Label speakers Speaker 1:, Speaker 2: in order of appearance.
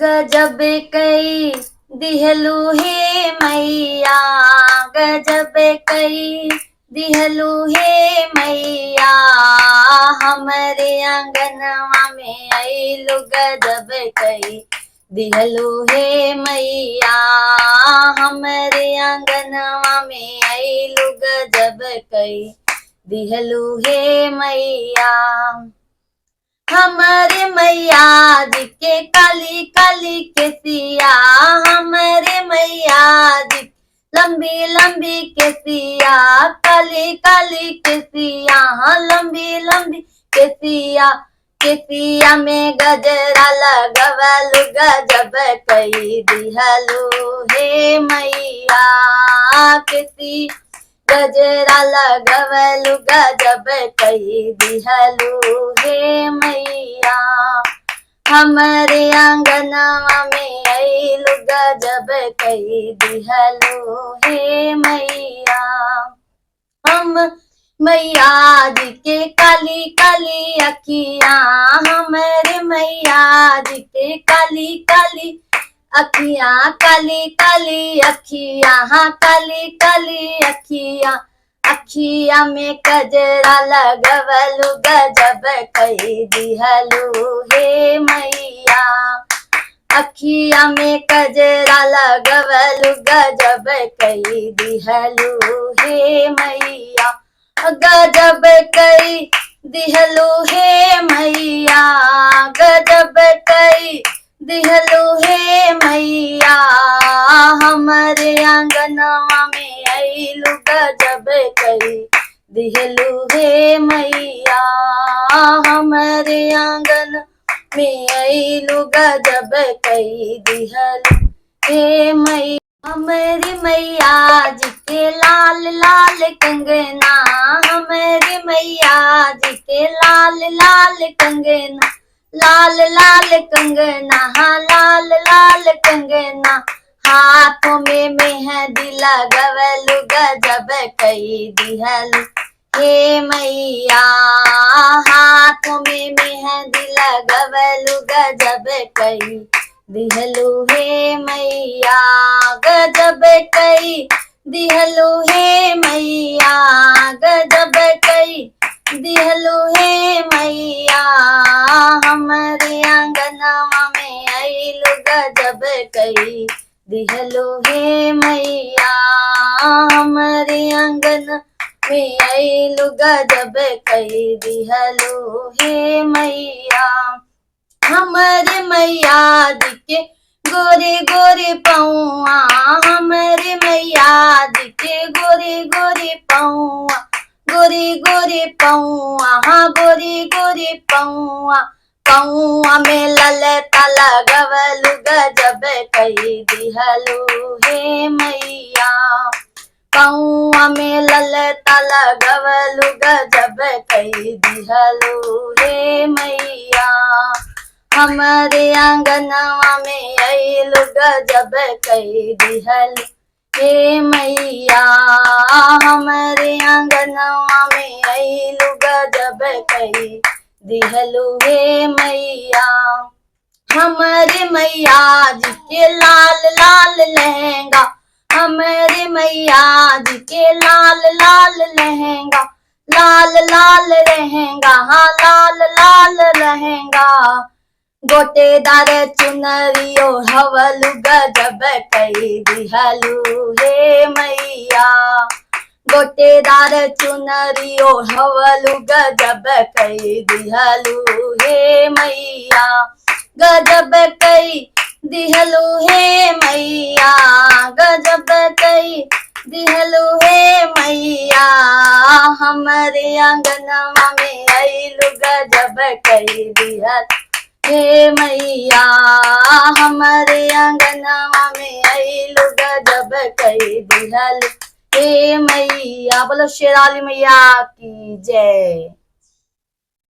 Speaker 1: गजब कई दिहलू हे मैया, गजब कई दिहलू हे मैया, हमरे आंगनवा में आइलू गजब कई दिहलू हे मैया, हमरे आंगनवा में आइलू गजब कई दिहलू हे मैया। हमारे मैया जी के काली काली केसिया, हमारे मैया जी लंबी लंबी केसिया, काली काली केसिया, हाँ लंबी लंबी केसिया, केसिया में गजरा लगवलु गजब कई दिहलु हे मैया, केसी गजरा लगवलु गजब कई दिहलु हे मैया, हमरे आंगनवा में आइलु गजब कई दिहलु हे मैया। हम मैया जी के काली काली अखियां, हमरे मैया जी के काली काली अखियां, काली काली अखियां, हाँ काली काली अखियां, अखियां में गजरा लगवलु गजब कई दिहलु हे मैया, अखियां में गजरा लगवलु गजब कई दिहलु हे मैया, गजब कई दिहलु हे मैया, गजब कई दिहलु हे मैया, हमरे आंगनवा में आइलु गजब कई दिहलु हे मैया, हमरे आंगन में आइलु गजब कई दिहलु हे मैया। हमारी मैया जी के लाल लाल कंगना, हमारी मैया जी के लाल लाल कंगना, लाल लाल कंगना, हाँ लाल लाल कंगना, हाथों में मेहंदी लगवलु गजब कई दिहलु हे मैया, हाथों में मेहंदी लगवलु गजब कई दिहलु हे मैया, गजब कई दिहलु हे मैया, गजब कई दिहलु हे मैया, हमरे आंगनवा में आइलु गजब कई दिहलु हे मैया, हमरे आंगन में आइलु गजब कई दिहलु हे मैया। हमरे मैया जी के गोरे गोरे पौआ, हमरे मैया जी के गोरे गोरे पौआ, गोरे गोरे पौआ, हाँ गोरे गोरे पौआ, पौआ में ललता लगवलु गजब कई दिहलु हे मैया, पौआ में ललता लगवलु गजब कई दिहलु हे मैया, हमरे आंगनवा में आइलु गजब कई दिहलु हे मैया, हमरे आंगनवा में आइलु गजब कई दिहलु हे मैया। हमरे मैया जी के लाल लाल लहंगा, हमरे मैया जी के लाल लाल लहंगा, लाल लाल लहंगा, हाँ लाल लाल लहंगा, गोटेदार चुनरी ओढ़वलु गजब कई दिहलु हे मैया, गोटेदार चुनरी ओढ़वलु गजब कई दिहलु हे मैया, गजब कई दिहलु हे मैया, गजब कई दिहलु हे मैया, हमरे आंगनवा में आइलु गजब कई दिहलु हे मैया, हमरे आंगनवा में आइलु गजब कई दिहलु हे मैया। बोलो शेराली मैया की जय।